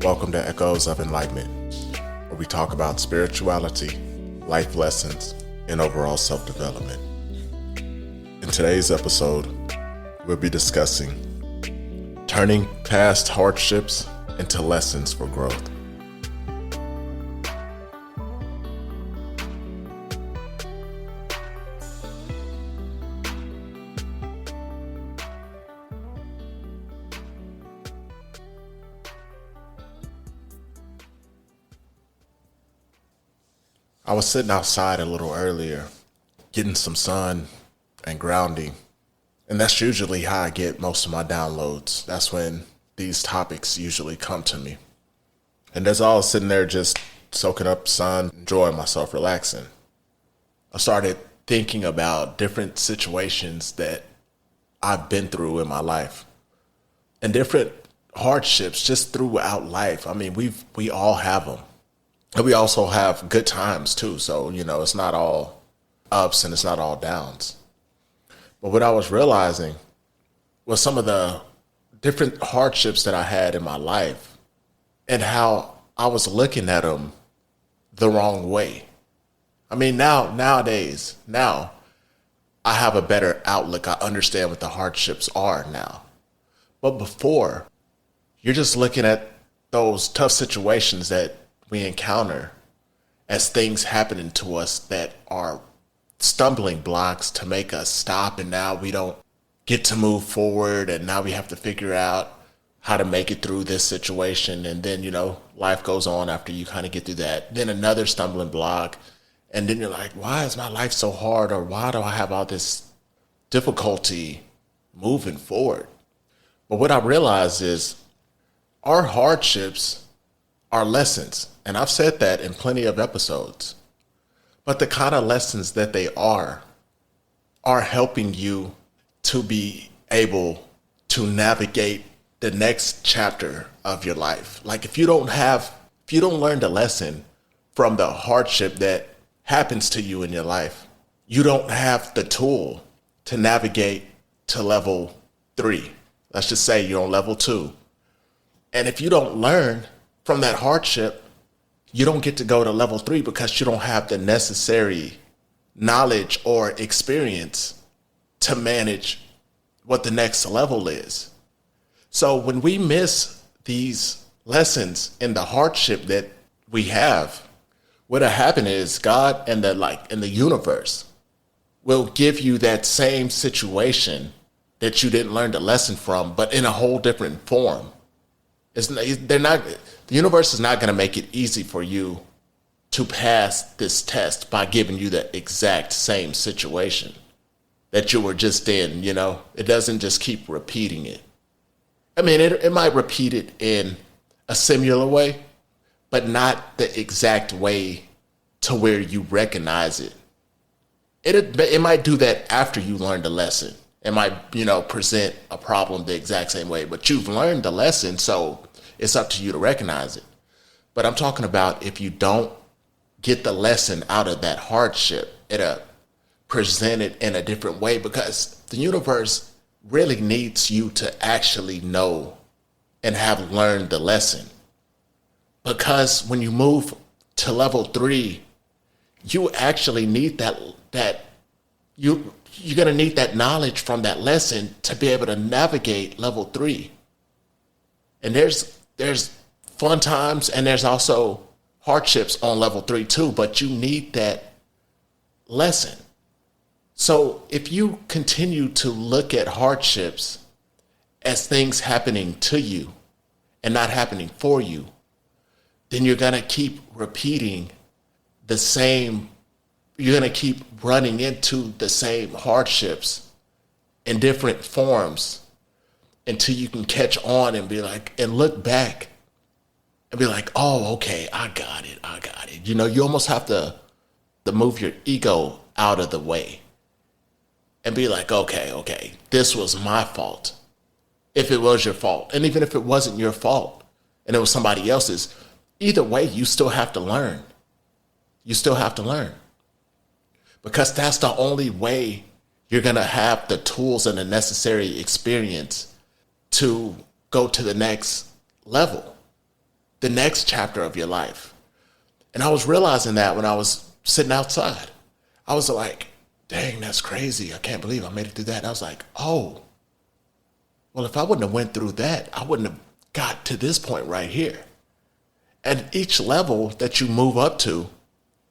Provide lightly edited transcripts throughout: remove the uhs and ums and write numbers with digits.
Welcome to Echoes of Enlightenment, where we talk about spirituality, life lessons, and overall self-development. In today's episode, we'll be discussing turning past hardships into lessons for growth. I was sitting outside a little earlier, getting some sun and grounding. And that's usually how I get most of my downloads. That's when these topics usually come to me. And as I was sitting there just soaking up sun, enjoying myself, relaxing, I started thinking about different situations that I've been through in my life and different hardships just throughout life. I mean, we all have them. And we also have good times too. So, it's not all ups and it's not all downs. But what I was realizing was some of the different hardships that I had in my life and how I was looking at them the wrong way. I mean, nowadays, I have a better outlook. I understand what the hardships are now. But before, you're just looking at those tough situations that we encounter as things happening to us that are stumbling blocks to make us stop, and now we don't get to move forward, and now we have to figure out how to make it through this situation. And then life goes on after you kind of get through that, then another stumbling block, and then you're like, why is my life so hard, or why do I have all this difficulty moving forward? But what I realized is our hardships are lessons. And I've said that in plenty of episodes. But the kind of lessons that they are helping you to be able to navigate the next chapter of your life. Like if you don't learn the lesson from the hardship that happens to you in your life, you don't have the tool to navigate to level 3. Let's just say you're on level 2. And if you don't learn from that hardship, you don't get to go to level 3 because you don't have the necessary knowledge or experience to manage what the next level is. So when we miss these lessons in the hardship that we have, what'll happen is God and the universe will give you that same situation that you didn't learn the lesson from, but in a whole different form. The universe is not going to make it easy for you to pass this test by giving you the exact same situation that you were just in. It doesn't just keep repeating it. I mean, it might repeat it in a similar way, but not the exact way to where you recognize it. It might do that after you learn the lesson. It might, present a problem the exact same way, but you've learned the lesson, so it's up to you to recognize it. But I'm talking about if you don't get the lesson out of that hardship, it'll present it in a different way, because the universe really needs you to actually know and have learned the lesson. Because when you move to level 3, you actually need you're going to need that knowledge from that lesson to be able to navigate level 3. And there's fun times and there's also hardships on level 3 too, but you need that lesson. So if you continue to look at hardships as things happening to you and not happening for you, then you're going to keep repeating you're going to keep running into the same hardships in different forms until you can catch on and be like, and look back and be like, oh, okay, I got it. You almost have to move your ego out of the way and be like, okay, this was my fault. If it was your fault, and even if it wasn't your fault and it was somebody else's, either way, you still have to learn. Because that's the only way you're going to have the tools and the necessary experience to go to the next level. the next chapter of your life. And I was realizing that when I was sitting outside. I was like, dang, that's crazy. I can't believe I made it through that. And I was like, oh, well, if I wouldn't have went through that, I wouldn't have got to this point right here. And each level that you move up to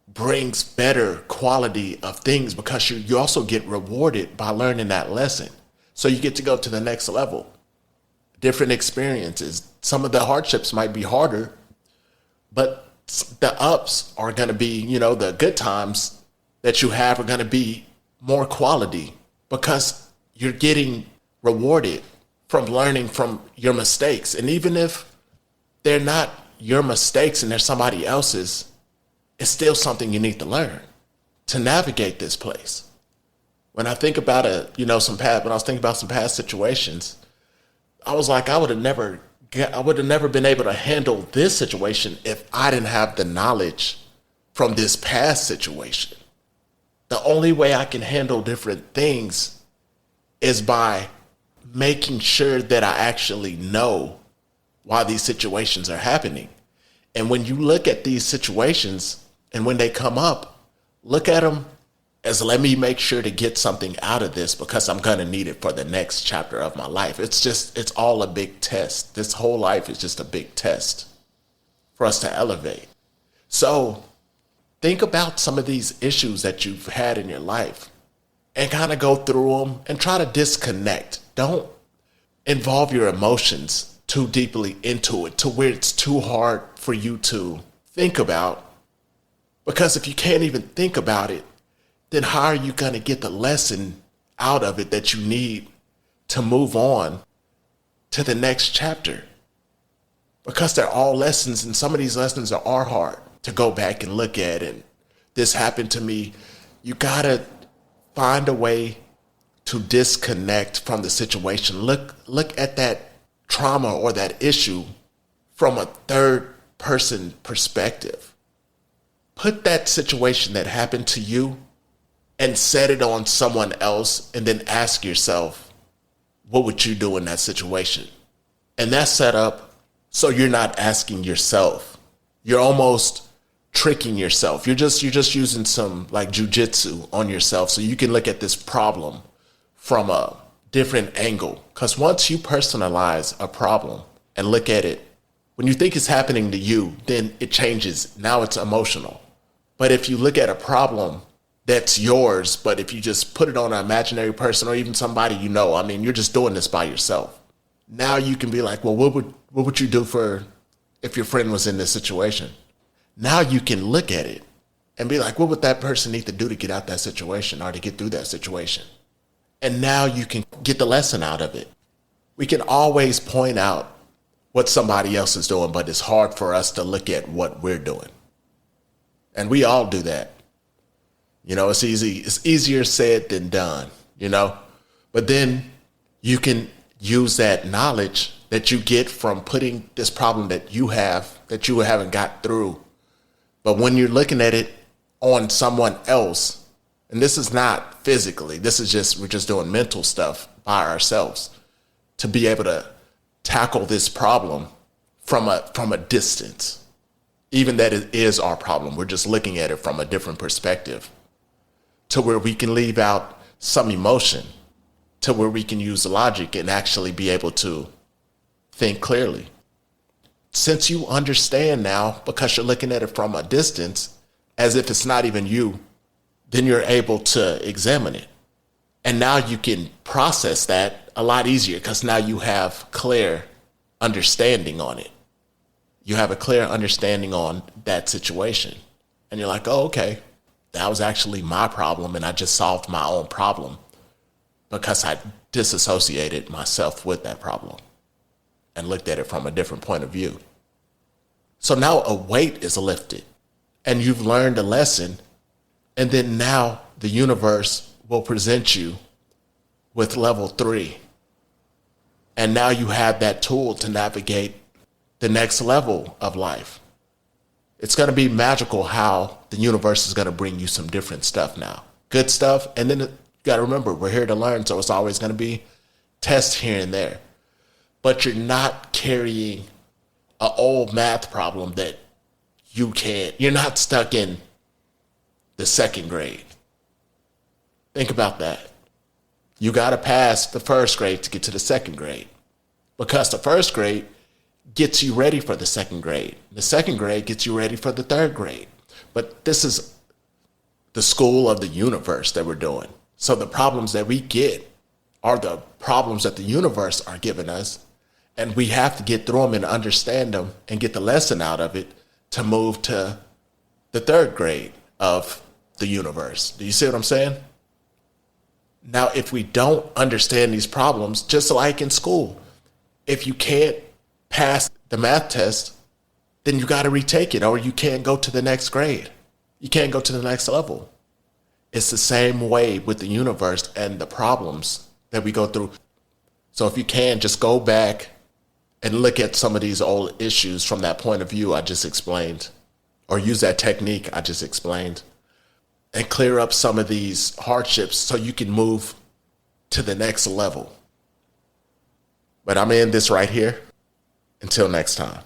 brings better quality of things because you also get rewarded by learning that lesson. So you get to go to the next level. Different experiences. Some of the hardships might be harder, but the ups are going to be, the good times that you have are going to be more quality because you're getting rewarded from learning from your mistakes. And even if they're not your mistakes and they're somebody else's, it's still something you need to learn to navigate this place. When I think about when I was thinking about some past situations, I was like, I would have never been able to handle this situation if I didn't have the knowledge from this past situation. The only way I can handle different things is by making sure that I actually know why these situations are happening. And when you look at these situations and when they come up, look at them as let me make sure to get something out of this because I'm going to need it for the next chapter of my life. It's all a big test. This whole life is just a big test for us to elevate. So think about some of these issues that you've had in your life and kind of go through them and try to disconnect. Don't involve your emotions too deeply into it to where it's too hard for you to think about. Because if you can't even think about it, then how are you going to get the lesson out of it that you need to move on to the next chapter? Because they're all lessons, and some of these lessons are hard to go back and look at. And this happened to me. You got to find a way to disconnect from the situation. Look at that trauma or that issue from a third person perspective. Put that situation that happened to you and set it on someone else and then ask yourself, what would you do in that situation? And that's set up so you're not asking yourself. You're almost tricking yourself. You're just using some like jujitsu on yourself so you can look at this problem from a different angle. Because once you personalize a problem and look at it, when you think it's happening to you, then it changes. Now it's emotional. But if you look at a problem that's yours, but if you just put it on an imaginary person or even somebody you're just doing this by yourself. Now you can be like, well, what would you do if your friend was in this situation? Now you can look at it and be like, what would that person need to do to get out that situation or to get through that situation? And now you can get the lesson out of it. We can always point out what somebody else is doing, but it's hard for us to look at what we're doing. And we all do that. It's easy. It's easier said than done, But then you can use that knowledge that you get from putting this problem that you haven't got through. But when you're looking at it on someone else, and this is not physically, we're just doing mental stuff by ourselves to be able to tackle this problem from a distance. Even that it is our problem. We're just looking at it from a different perspective to where we can leave out some emotion, to where we can use logic and actually be able to think clearly. Since you understand now, because you're looking at it from a distance, as if it's not even you, then you're able to examine it. And now you can process that a lot easier because now you have clear understanding on it. You have a clear understanding on that situation. And you're like, oh, okay, that was actually my problem and I just solved my own problem because I disassociated myself with that problem and looked at it from a different point of view. So now a weight is lifted and you've learned a lesson, and then now the universe will present you with level 3. And now you have that tool to navigate the next level of life. It's going to be magical how the universe is going to bring you some different stuff now. Good stuff. And then you got to remember, we're here to learn. So it's always going to be tests here and there. But you're not carrying an old math problem that you're not stuck in the second grade. Think about that. You got to pass the first grade to get to the second grade, because the first grade gets you ready for the second grade. The second grade gets you ready for the third grade. But this is the school of the universe that we're doing. So the problems that we get are the problems that the universe are giving us. And we have to get through them and understand them and get the lesson out of it to move to the third grade of the universe. Do you see what I'm saying? Now, if we don't understand these problems, just like in school, if you can't pass the math test, then you got to retake it, or you can't go to the next grade. You can't go to the next level. It's the same way with the universe and the problems that we go through. So if you can, just go back and look at some of these old issues from that point of view I just explained, or use that technique I just explained, and clear up some of these hardships so you can move to the next level. But I'm in this right here. Until next time.